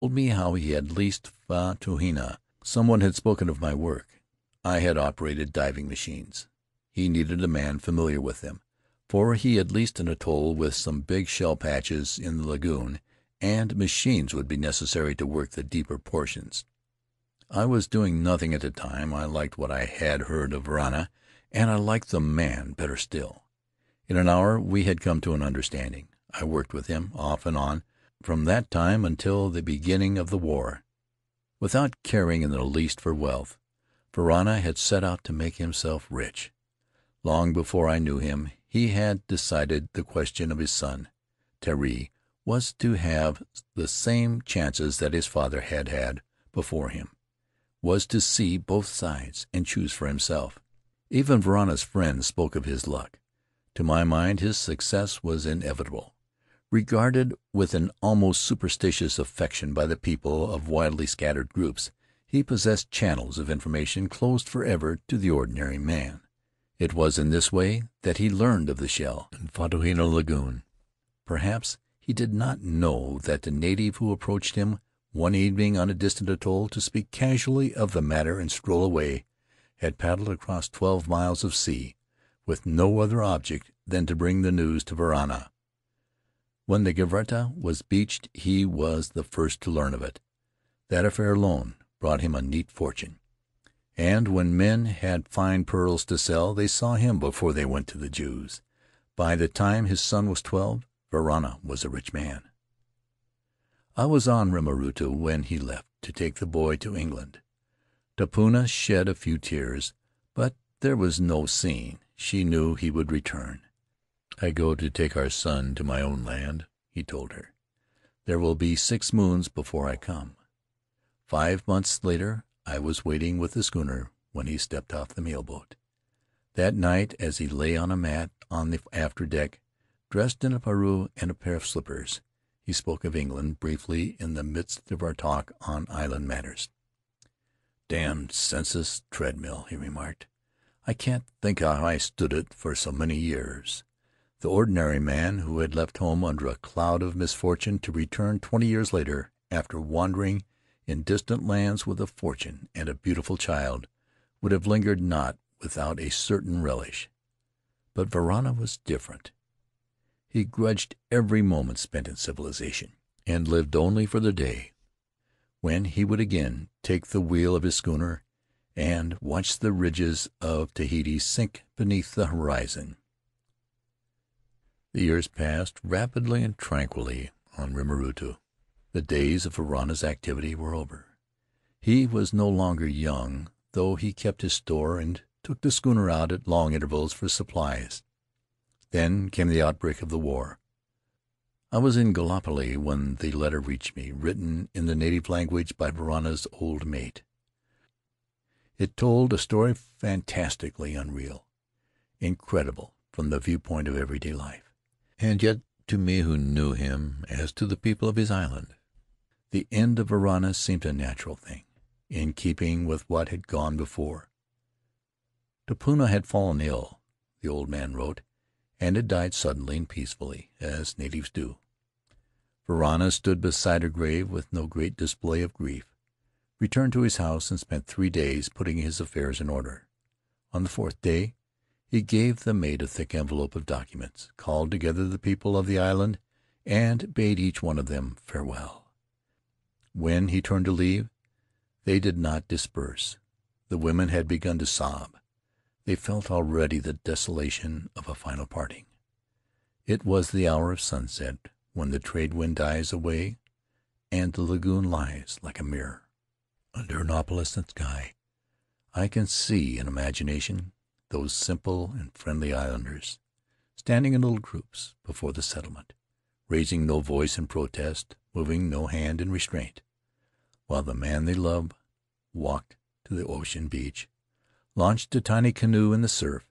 told me how he had leased Fatuhina. Someone had spoken of my work. I had operated diving machines. He needed a man familiar with them, for he had leased an atoll with some big shell patches in the lagoon, and machines would be necessary to work the deeper portions. I was doing nothing at the time. I liked what I had heard of Varana, and I liked the man better still. In an hour we had come to an understanding. I worked with him, off and on, from that time until the beginning of the war, without caring in the least for wealth. Varana had set out to make himself rich. Long before I knew him, he had decided the question of his son. Faery was to have the same chances that his father had had before him, was to see both sides and choose for himself. Even Varana's friends spoke of his luck. To my mind his success was inevitable. Regarded with an almost superstitious affection by the people of widely scattered groups, he possessed channels of information closed forever to the ordinary man. It was in this way that he learned of the shell in Fatuhina Lagoon. Perhaps he did not know that the native who approached him one evening on a distant atoll to speak casually of the matter and stroll away, had paddled across 12 miles of sea with no other object than to bring the news to Varana. When the Gavreta was beached he was the first to learn of it. That affair alone brought him a neat fortune, and when men had fine pearls to sell they saw him before they went to the Jews. By the time his son was 12, Varana was a rich man. I was on Rimarutu when he left to take the boy to England. Tupuna shed a few tears, but there was no scene. She knew he would return. "I go to take our son to my own land," he told her. "There will be 6 moons before I come." 5 months later I was waiting with the schooner when he stepped off the mail-boat. That night, as he lay on a mat on the after deck, dressed in a pareu and a pair of slippers, he spoke of England briefly in the midst of our talk on island matters. "Damned census treadmill," he remarked. "I can't think how I stood it for so many years." The ordinary man who had left home under a cloud of misfortune to return 20 years later, after wandering in distant lands with a fortune and a beautiful child, would have lingered not without a certain relish. But Varana was different. He grudged every moment spent in civilization, and lived only for the day when he would again take the wheel of his schooner and watch the ridges of Tahiti sink beneath the horizon. The years passed rapidly and tranquilly on Rimarutu. The days of Varana's activity were over. He was no longer young, though he kept his store and took the schooner out at long intervals for supplies. Then came the outbreak of the war. I was in Gallipoli when the letter reached me, written in the native language by Varana's old mate. It told a story fantastically unreal, incredible from the viewpoint of everyday life. And yet, to me who knew him, as to the people of his island, the end of Varana seemed a natural thing, in keeping with what had gone before. Tupuna had fallen ill, the old man wrote, and had died suddenly and peacefully, as natives do. Varana stood beside her grave with no great display of grief, returned to his house, and spent 3 days putting his affairs in order. On the 4th day he gave the mate a thick envelope of documents, called together the people of the island, and bade each one of them farewell. When he turned to leave, they did not disperse. The women had begun to sob. They felt already the desolation of a final parting. It was the hour of sunset, when the trade wind dies away and the lagoon lies like a mirror under an opalescent sky. I can see in imagination those simple and friendly islanders, standing in little groups before the settlement, raising no voice in protest, moving no hand in restraint, while the man they love walked to the ocean beach, launched a tiny canoe in the surf,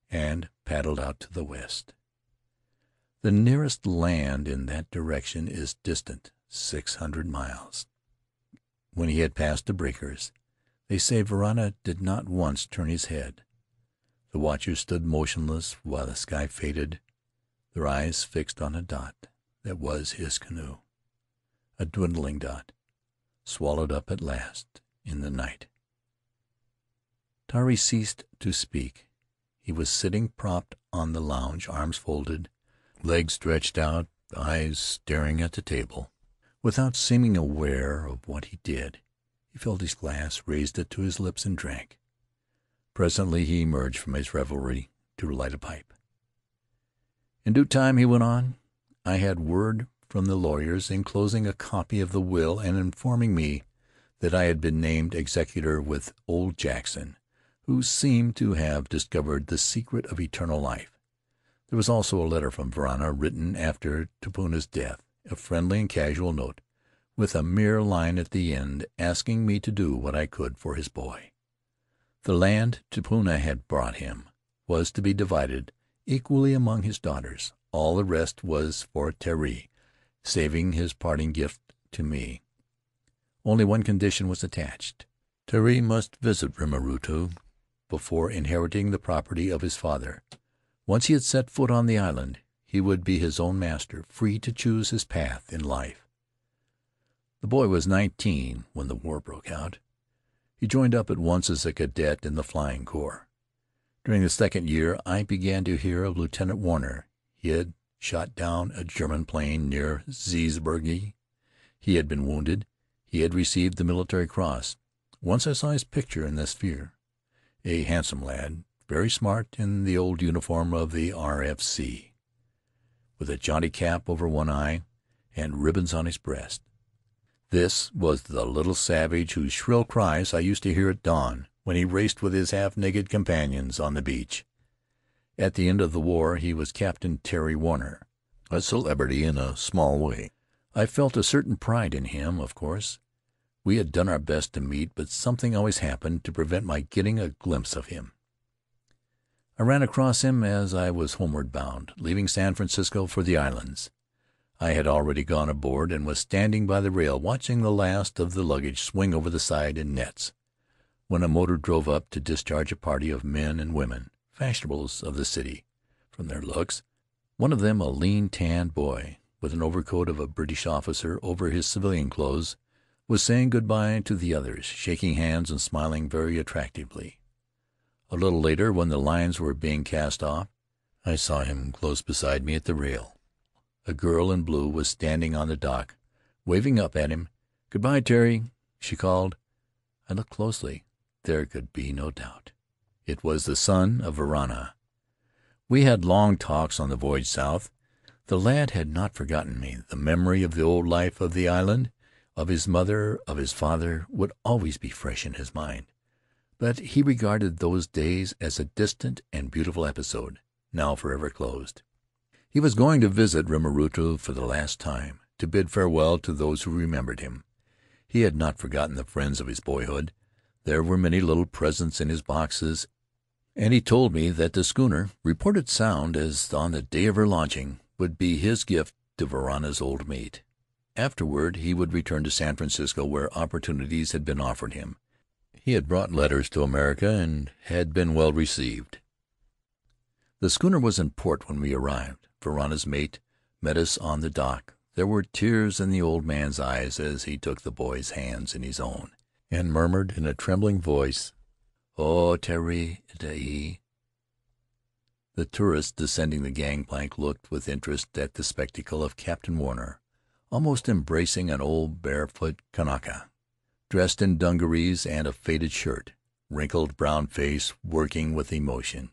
and paddled out to the west. The nearest land in that direction is distant 600 miles. When he had passed the breakers, they say Varana did not once turn his head. The watchers stood motionless while the sky faded, their eyes fixed on a dot that was his canoe. a dwindling dot, swallowed up at last in the night. Tari ceased to speak. He was sitting propped on the lounge, arms folded, legs stretched out, eyes staring at the table. Without seeming aware of what he did, he filled his glass, raised it to his lips, and drank. Presently he emerged from his revelry to light a pipe. In due time, he went on, I had word from the lawyers enclosing a copy of the will and informing me that I had been named executor with old Jackson, who seemed to have discovered the secret of eternal life. There was also a letter from Varana, written after Tupuna's death, a friendly and casual note, with a mere line at the end asking me to do what I could for his boy. The land Tupuna had brought him was to be divided equally among his daughters. All the rest was for Terii, saving his parting gift to me. Only one condition was attached. Terii must visit Rimarutu before inheriting the property of his father. Once he had set foot on the island, he would be his own master, free to choose his path in life. The boy was 19 when the war broke out. He joined up at once as a cadet in the Flying Corps. During the second year I began to hear of Lieutenant Warner. He had shot down a German plane near Zeebrugge. He had been wounded. He had received the Military Cross. Once I saw his picture in the Sphere. A handsome lad, very smart in the old uniform of the R.F.C., with a jaunty cap over one eye and ribbons on his breast. This was the little savage whose shrill cries I used to hear at dawn when he raced with his half-naked companions on the beach. At the end of the war he was Captain Terry Warner, a celebrity in a small way. I felt a certain pride in him, of course. We had done our best to meet, but something always happened to prevent my getting a glimpse of him. I ran across him as I was homeward bound, leaving San Francisco for the islands. I had already gone aboard and was standing by the rail watching the last of the luggage swing over the side in nets, when a motor drove up to discharge a party of men and women, fashionables of the city, from their looks. One of them, a lean, tanned boy, with an overcoat of a British officer over his civilian clothes, was saying good-bye to the others, shaking hands and smiling very attractively. A little later, when the lines were being cast off, I saw him close beside me at the rail. A girl in blue was standing on the dock, waving up at him. "Good-bye, Terry," she called. I looked closely. There could be no doubt. It was the son of Varana. We had long talks on the voyage south. The lad had not forgotten me. The memory of the old life of the island, of his mother, of his father, would always be fresh in his mind. But he regarded those days as a distant and beautiful episode, now forever closed. He was going to visit Rimarutu for the last time, to bid farewell to those who remembered him. He had not forgotten the friends of his boyhood. There were many little presents in his boxes, and he told me that the schooner, reported sound as on the day of her launching, would be his gift to Varana's old mate. Afterward he would return to San Francisco, where opportunities had been offered him. He had brought letters to America and had been well received. The schooner was in port when we arrived. Varana's mate met us on the dock. There were tears in the old man's eyes as he took the boy's hands in his own and murmured in a trembling voice, "O Terii Ita'e." The tourists descending the gangplank looked with interest at the spectacle of Captain Warner, almost embracing an old barefoot Kanaka, dressed in dungarees and a faded shirt, wrinkled brown face working with emotion.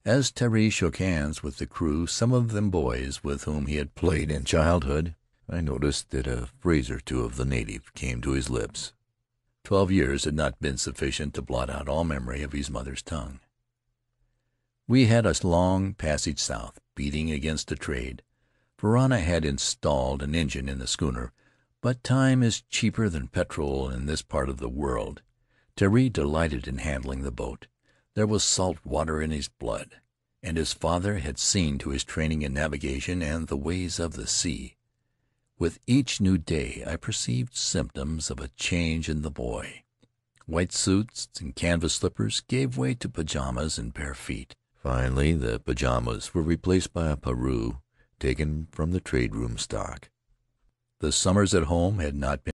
As Terii shook hands with the crew, some of them boys with whom he had played in childhood, I noticed that a phrase or two of the native came to his lips. 12 years had not been sufficient to blot out all memory of his mother's tongue. We had a long passage south, beating against a trade. Varana had installed an engine in the schooner, but time is cheaper than petrol in this part of the world. Terii delighted in handling the boat. There was salt water in his blood, and his father had seen to his training in navigation and the ways of the sea. With each new day I perceived symptoms of a change in the boy. White suits and canvas slippers gave way to pajamas and bare feet. Finally the pajamas were replaced by a pareu taken from the trade room stock. The summers at home had not been